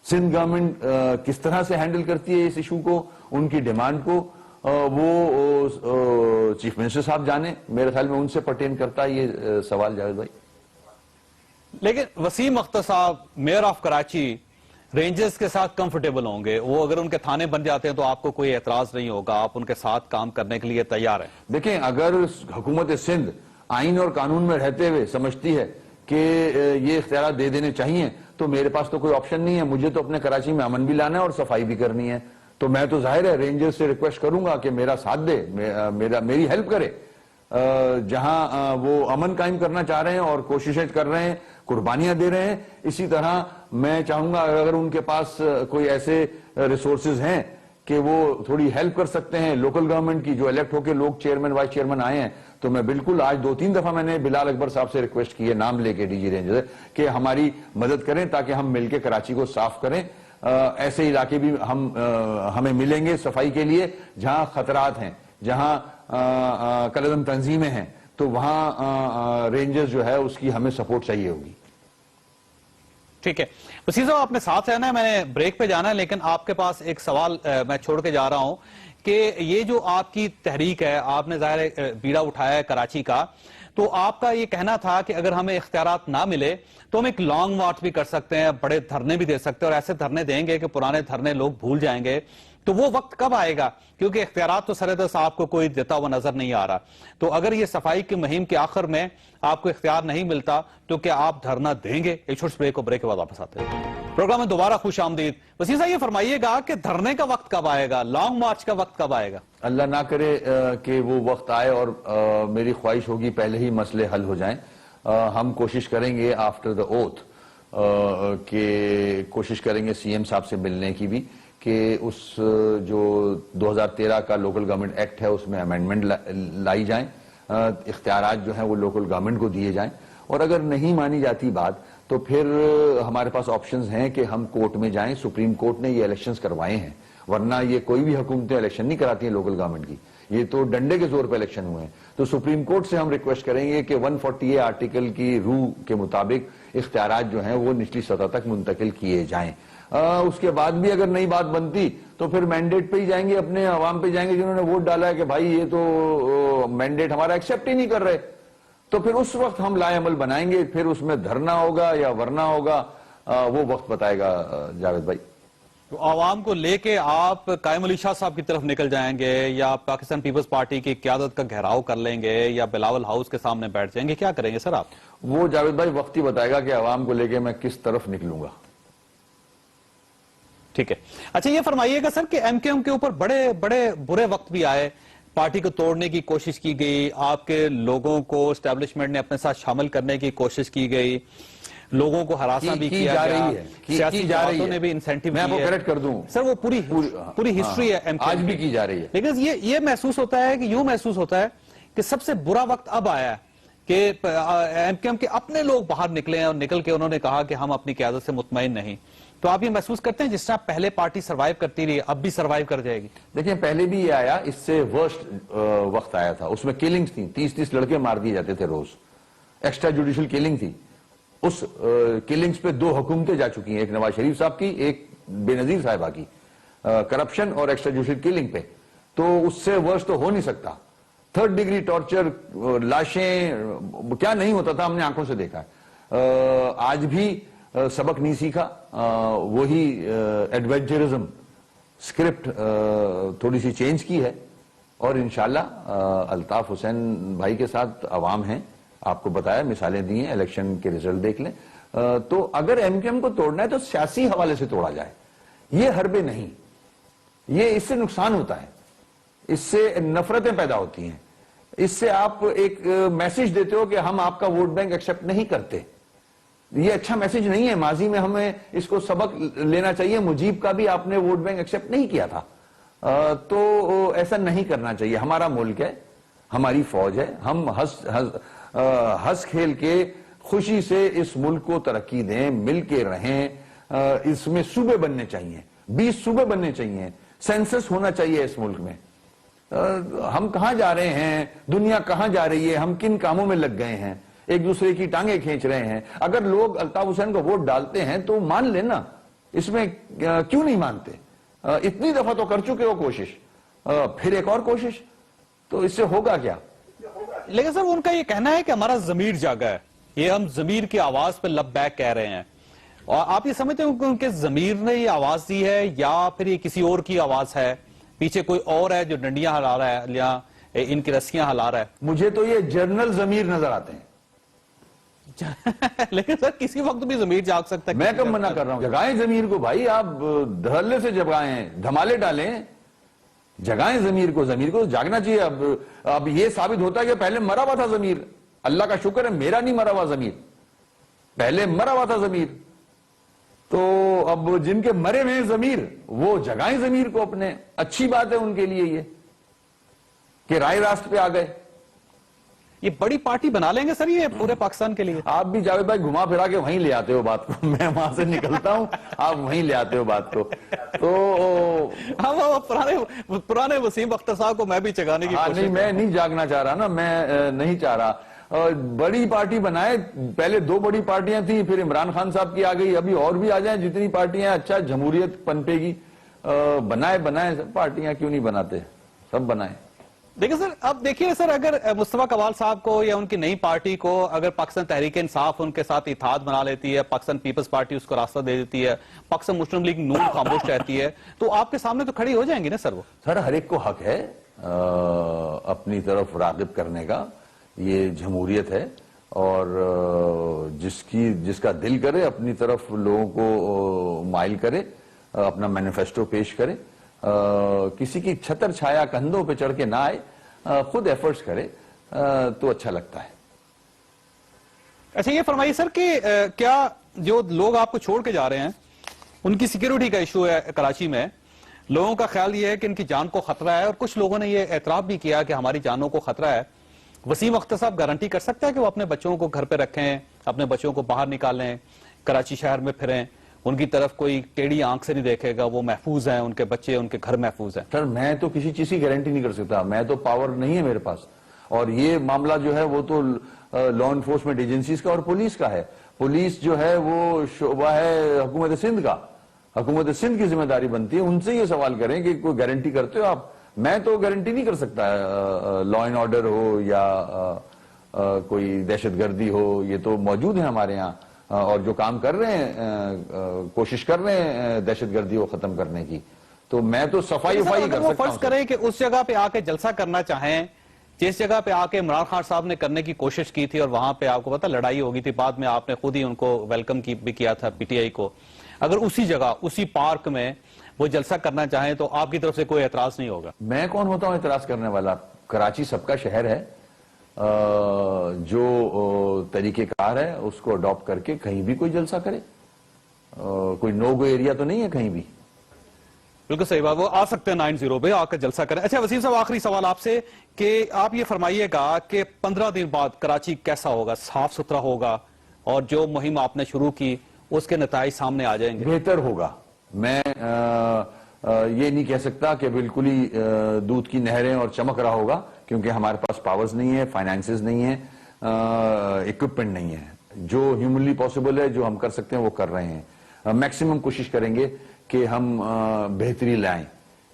سندھ گورنمنٹ کس طرح سے ہینڈل کرتی ہے اس ایشو کو, ان کی ڈیمانڈ کو, وہ چیف منسٹر صاحب جانے. میرے خیال میں ان سے پرٹین کرتا ہے یہ سوال, جاوید بھائی. لیکن وسیم اختر صاحب میئر آف کراچی رینجرز کے ساتھ کمفرٹیبل ہوں گے, وہ اگر ان کے تھانے بن جاتے ہیں تو آپ کو کوئی اعتراض نہیں ہوگا, آپ ان کے ساتھ کام کرنے کے لیے تیار ہیں؟ دیکھیں, اگر حکومت سندھ آئین اور قانون میں رہتے ہوئے سمجھتی ہے کہ یہ اختیارات دے دینے چاہیے, تو میرے پاس تو کوئی آپشن نہیں ہے, مجھے تو اپنے کراچی میں امن بھی لانا ہے اور صفائی بھی کرنی ہے. تو میں تو ظاہر ہے رینجر سے ریکویسٹ کروں گا کہ میرا ساتھ دے, میری ہیلپ کرے. جہاں وہ امن قائم کرنا چاہ رہے ہیں اور کوششیں کر رہے ہیں, قربانیاں دے رہے ہیں, اسی طرح میں چاہوں گا اگر ان کے پاس کوئی ایسے ریسورسز ہیں کہ وہ تھوڑی ہیلپ کر سکتے ہیں لوکل گورنمنٹ کی, جو الیکٹ ہو کے لوگ چیئرمین وائس چیئرمین آئے ہیں, تو میں بالکل آج 2-3 دفعہ میں نے بلال اکبر صاحب سے ریکویسٹ کی ہے, نام لے کے ڈی جی رینج سے, کہ ہماری مدد کریں تاکہ ہم مل کے کراچی کو صاف کریں. ایسے علاقے بھی ہمیں ملیں گے صفائی کے لیے جہاں خطرات ہیں, جہاں کالعدم تنظیمیں ہیں, تو وہاں رینجرز جو ہے اس کی ہمیں سپورٹ چاہیے ہوگی. ٹھیک ہے وسیم صاحب, آپ نے ساتھ رہنا ہے, میں نے بریک پہ جانا ہے, لیکن آپ کے پاس ایک سوال میں چھوڑ کے جا رہا ہوں کہ یہ جو آپ کی تحریک ہے, آپ نے ظاہر بیڑا اٹھایا ہے کراچی کا, تو آپ کا یہ کہنا تھا کہ اگر ہمیں اختیارات نہ ملے تو ہم ایک لانگ مارچ بھی کر سکتے ہیں, بڑے دھرنے بھی دے سکتے ہیں, اور ایسے دھرنے دیں گے کہ پرانے دھرنے لوگ بھول جائیں گے. تو وہ وقت کب آئے گا, کیونکہ اختیارات تو سرحد صاحب کو کوئی دیتا ہوا نظر نہیں آ رہا. تو اگر یہ صفائی کی مہم کے آخر میں آپ کو اختیار نہیں ملتا تو کیا آپ دھرنا دیں گے؟ ایک چھوٹے بریک کو, بریک کے بعد واپس آتے ہیں. پروگرام میں دوبارہ خوش آمدید. وسیم صاحب یہ فرمائیے گا کہ دھرنے کا وقت کب آئے گا, لانگ مارچ کا وقت کب آئے گا؟ اللہ نہ کرے کہ وہ وقت آئے, اور میری خواہش ہوگی پہلے ہی مسئلے حل ہو جائیں. ہم کوشش کریں گے آفٹر دا اوتھ کہ کوشش کریں گے سی ایم صاحب سے ملنے کی بھی, کہ اس جو 2013 کا لوکل گورنمنٹ ایکٹ ہے اس میں امینڈمنٹ لائی جائیں, اختیارات جو ہیں وہ لوکل گورنمنٹ کو دیے جائیں. اور اگر نہیں مانی جاتی بات تو پھر ہمارے پاس آپشنز ہیں کہ ہم کورٹ میں جائیں. سپریم کورٹ نے یہ الیکشنز کروائے ہیں, ورنہ یہ کوئی بھی حکومتیں الیکشن نہیں کراتی ہیں لوکل گورنمنٹ کی, یہ تو ڈنڈے کے زور پہ الیکشن ہوئے ہیں. تو سپریم کورٹ سے ہم ریکویسٹ کریں گے کہ 140 آرٹیکل کی روح کے مطابق اختیارات جو ہیں وہ نچلی سطح تک منتقل کیے جائیں. اس کے بعد بھی اگر نئی بات بنتی تو پھر مینڈیٹ پہ ہی جائیں گے, اپنے عوام پہ جائیں گے جنہوں نے ووٹ ڈالا ہے کہ بھائی یہ تو مینڈیٹ ہمارا ایکسیپٹ ہی نہیں کر رہے, تو پھر اس وقت ہم لائے عمل بنائیں گے. پھر اس میں دھرنا ہوگا یا ورنا ہوگا وہ وقت بتائے گا. جاوید بھائی, تو عوام کو لے کے آپ قائم علی شاہ صاحب کی طرف نکل جائیں گے, یا پاکستان پیپلز پارٹی کی قیادت کا گھیراؤ کر لیں گے, یا بلاول ہاؤس کے سامنے بیٹھ جائیں گے, کیا کریں گے سر آپ؟ وہ جاوید بھائی وقت ہی بتائے گا کہ عوام کو لے کے میں کس طرف نکلوں گا. ٹھیک ہے. اچھا یہ فرمائیے گا سر کہ ایم کیو ایم کے اوپر بڑے بڑے برے وقت بھی آئے, پارٹی کو توڑنے کی کوشش کی گئی, آپ کے لوگوں کو اسٹیبلشمنٹ نے اپنے ساتھ شامل کرنے کی کوشش کی گئی, لوگوں کو ہراساں بھی کیا گیا, سیاسی جماعتوں نے بھی انسینٹیو میں آپ کو کریکٹ کر دوں سر, وہ پوری ہسٹری ہے ایم کیو ایم آج بھی کی جا رہی ہے. لیکن یہ محسوس ہوتا ہے کہ یوں محسوس ہوتا ہے کہ سب سے برا وقت اب آیا ہے کہ ایم کیو ایم کے اپنے لوگ باہر نکلے ہیں, اور نکل کے انہوں نے کہا کہ ہم اپنی قیادت سے مطمئن نہیں. تو آپ یہ محسوس کرتے ہیں جس طرح پہلے پارٹی سروائیو کرتی رہی اب بھی سروائیو کر جائے گی؟ دیکھیں پہلے بھی یہ آیا, اس سے ورسٹ وقت آیا تھا, اس میں کلنگز تھیں, 30 لڑکے مار دیے جاتے تھے روز, ایکسٹرا جوڈیشل کلنگ تھی. اس کلنگز پہ 2 حکومتیں جا چکی ہیں, ایک نواز شریف صاحب کی, ایک بے نظیر صاحبہ کی, کرپشن اور ایکسٹرا جوڈیشل کلنگ پہ. تو اس سے ورسٹ تو ہو نہیں سکتا. 3rd ڈگری ٹارچر, لاشیں, کیا نہیں ہوتا تھا, ہم نے آنکھوں سے دیکھا ہے. آج بھی سبق نہیں سیکھا, وہی ایڈونچرزم سکرپٹ تھوڑی سی چینج کی ہے, اور انشاءاللہ الطاف حسین بھائی کے ساتھ عوام ہیں, آپ کو بتایا, مثالیں دی ہیں, الیکشن کے ریزلٹ دیکھ لیں. تو اگر ایم کیو ایم کو توڑنا ہے تو سیاسی حوالے سے توڑا جائے, یہ حربے نہیں, یہ اس سے نقصان ہوتا ہے, اس سے نفرتیں پیدا ہوتی ہیں, اس سے آپ ایک میسج دیتے ہو کہ ہم آپ کا ووٹ بینک ایکسپٹ نہیں کرتے. یہ اچھا میسج نہیں ہے. ماضی میں ہمیں اس کو سبق لینا چاہیے. مجیب کا بھی آپ نے ووٹ بینک ایکسپٹ نہیں کیا تھا, تو ایسا نہیں کرنا چاہیے. ہمارا ملک ہے, ہماری فوج ہے, ہم ہنس کھیل کے خوشی سے اس ملک کو ترقی دیں, مل کے رہیں. اس میں صوبے بننے چاہیے, 20 صوبے بننے چاہیے, سینسس ہونا چاہیے اس ملک میں. ہم کہاں جا رہے ہیں, دنیا کہاں جا رہی ہے, ہم کن کاموں میں لگ گئے ہیں, ایک دوسرے کی ٹانگیں کھینچ رہے ہیں. اگر لوگ الطاف حسین کو ووٹ ڈالتے ہیں تو مان لینا, اس میں کیوں نہیں مانتے؟ اتنی دفعہ تو کر چکے ہو کوشش, پھر ایک اور کوشش, تو اس سے ہوگا کیا؟ لیکن سر ان کا یہ کہنا ہے کہ ہمارا ضمیر جاگا ہے, یہ ہم ضمیر کی آواز پہ لبیک کہہ رہے ہیں. اور آپ یہ سمجھتے ہیں کہ ان کے ضمیر نے یہ آواز دی ہے, یا پھر یہ کسی اور کی آواز ہے, پیچھے کوئی اور ہے جو ڈنڈیاں ہلا رہا ہے یا ان کی رسیاں ہلا رہا ہے؟ مجھے تو یہ جنرل ضمیر نظر آتے ہیں. لیکن سر کسی وقت بھی ضمیر جاگ سکتا ہے. میں کب منع کر رہا ہوں؟ جگائیں ضمیر کو بھائی، آپ دھڑلے سے جگائیں، دھمالے ڈالیں، جگائیں ضمیر کو جاگنا چاہیے. اب یہ ثابت ہوتا ہے کہ پہلے مرا ہوا تھا ضمیر. اللہ کا شکر ہے میرا نہیں مرا ہوا ضمیر، پہلے مرا ہوا تھا ضمیر. تو اب جن کے مرے ہوئے ضمیر وہ جگائیں ضمیر کو اپنے. اچھی بات ہے ان کے لیے یہ کہ رائے راست پہ آ گئے. یہ بڑی پارٹی بنا لیں گے سر یہ پورے پاکستان کے لیے؟ آپ بھی جاوید بھائی گھما پھرا کے وہیں لے آتے ہو بات کو. میں وہاں سے نکلتا ہوں، آپ وہیں لے آتے ہو بات کو. تو پرانے وسیم اختر صاحب کو میں بھی جگانے کی کوشش. نہیں، میں نہیں جاگنا چاہ رہا نا، میں نہیں چاہ رہا. بڑی پارٹی بنائے، پہلے 2 بڑی پارٹیاں تھیں، پھر عمران خان صاحب کی آ گئی، ابھی اور بھی آ جائیں جتنی پارٹیاں. اچھا جمہوریت پنپے گی. بنائے پارٹیاں کیوں نہیں بناتے؟ سب بنائیں. دیکھیں سر، اب دیکھیے سر، اگر مصطفیٰ کمال صاحب کو یا ان کی نئی پارٹی کو اگر پاکستان تحریک انصاف ان کے ساتھ اتحاد بنا لیتی ہے، پاکستان پیپلز پارٹی اس کو راستہ دے دیتی ہے، پاکستان مسلم لیگ نون خاموش رہتی ہے، تو آپ کے سامنے تو کھڑی ہو جائیں گی نا سر وہ؟ سر ہر ایک کو حق ہے اپنی طرف راغب کرنے کا. یہ جمہوریت ہے، اور جس کا دل کرے اپنی طرف لوگوں کو مائل کرے، اپنا مینیفیسٹو پیش کرے. کسی کی چھتر چھایا کندھوں پہ چڑھ کے نہ آئے، خود ایفرٹس کرے تو اچھا لگتا ہے. اچھا یہ فرمائیے سر کہ کیا جو لوگ آپ کو چھوڑ کے جا رہے ہیں ان کی سیکیورٹی کا ایشو ہے کراچی میں، لوگوں کا خیال یہ ہے کہ ان کی جان کو خطرہ ہے، اور کچھ لوگوں نے یہ اعتراف بھی کیا کہ ہماری جانوں کو خطرہ ہے. وسیم اختر صاحب گارنٹی کر سکتا ہے کہ وہ اپنے بچوں کو گھر پہ رکھیں، اپنے بچوں کو باہر نکالیں، کراچی شہر میں پھریں، ان کی طرف کوئی ٹیڑھی آنکھ سے نہیں دیکھے گا، وہ محفوظ ہیں، ان کے بچے ان کے گھر محفوظ ہیں؟ سر میں تو کسی چیز کی گارنٹی نہیں کر سکتا، میں تو پاور نہیں ہے میرے پاس. اور یہ معاملہ جو ہے وہ تو لا انفورسمنٹ ایجنسیز کا اور پولیس کا ہے. پولیس جو ہے وہ شعبہ ہے حکومت سندھ کا، حکومت سندھ کی ذمہ داری بنتی ہے. ان سے یہ سوال کریں کہ کوئی گارنٹی کرتے ہو آپ. میں تو گارنٹی نہیں کر سکتا. لا اینڈ آرڈر ہو یا کوئی دہشت گردی ہو، یہ تو موجود ہے ہمارے یہاں، اور جو کام کر رہے ہیں، کوشش کر رہے ہیں دہشت گردی کو ختم کرنے کی. تو میں تو صفائی کر سکتا ہوں. فرض کریں کہ اس جگہ پہ آ کے جلسہ کرنا چاہیں جس جگہ پہ آ کے عمران خان صاحب نے کرنے کی کوشش کی تھی، اور وہاں پہ آپ کو پتا لڑائی ہو گئی تھی، بعد میں آپ نے خود ہی ان کو ویلکم بھی کیا تھا پی ٹی آئی کو، اگر اسی جگہ اسی پارک میں وہ جلسہ کرنا چاہیں تو آپ کی طرف سے کوئی اعتراض نہیں ہوگا؟ میں کون ہوتا ہوں اعتراض کرنے والا؟ کراچی سب کا شہر ہے. جو طریقہ کار ہے اس کو اڈاپٹ کر کے کہیں بھی کوئی جلسہ کرے. کوئی نو گو ایریا تو نہیں ہے کہیں بھی. بالکل صحیح بات، وہ آ سکتے ہیں 90 پہ آ کر جلسہ کریں. اچھا وسیم صاحب، آخری سوال آپ سے کہ آپ یہ فرمائیے گا کہ 15 دن بعد کراچی کیسا ہوگا؟ صاف ستھرا ہوگا اور جو مہم آپ نے شروع کی اس کے نتائج سامنے آ جائیں گے؟ بہتر ہوگا. میں یہ نہیں کہہ سکتا کہ بالکل ہی دودھ کی نہریں اور چمک رہا ہوگا، کیونکہ ہمارے پاس پاورز نہیں ہے، فائنانسز نہیں ہے، اکوپمنٹ نہیں ہے. جو ہیومنلی پاسبل ہے، جو ہم کر سکتے ہیں وہ کر رہے ہیں. میکسیمم کوشش کریں گے کہ ہم بہتری لائیں،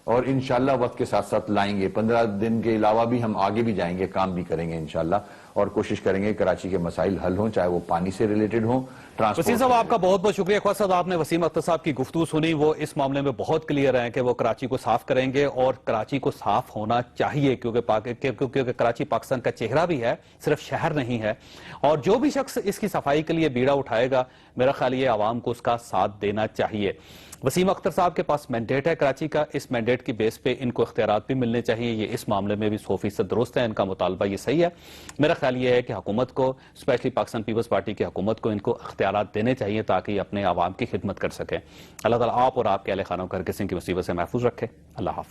اور انشاءاللہ وقت کے ساتھ ساتھ لائیں گے. 15 دن کے علاوہ بھی ہم آگے بھی جائیں گے، کام بھی کریں گے انشاءاللہ، اور کوشش کریں گے کراچی کے مسائل حل ہوں، چاہے وہ پانی سے ریلیٹڈ ہوں، وسیم صاحب آپ کا بہت بہت شکریہ. خواجہ صاحب آپ نے وسیم اختر صاحب کی گفتگو سنی، وہ اس معاملے میں بہت کلیئر ہیں کہ وہ کراچی کو صاف کریں گے، اور کراچی کو صاف ہونا چاہیے کیونکہ کراچی پاکستان کا چہرہ بھی ہے، صرف شہر نہیں ہے. اور جو بھی شخص اس کی صفائی کے لیے بیڑا اٹھائے گا، میرا خیال یہ عوام کو اس کا ساتھ دینا چاہیے. وسیم اختر صاحب کے پاس مینڈیٹ ہے کراچی کا، اس مینڈیٹ کی بیس پہ ان کو اختیارات بھی ملنے چاہیے. یہ اس معاملے میں بھی 100% درست ہے، ان کا مطالبہ یہ صحیح ہے. میرا خیال یہ ہے کہ حکومت کو، اسپیشلی پاکستان پیپلز پارٹی کی حکومت کو، ان کو اختیارات دینے چاہیے تاکہ یہ اپنے عوام کی خدمت کر سکیں. اللہ تعالیٰ آپ اور آپ کے اہل خانہ کو ہر قسم کی مصیبت سے محفوظ رکھے. اللہ حافظ.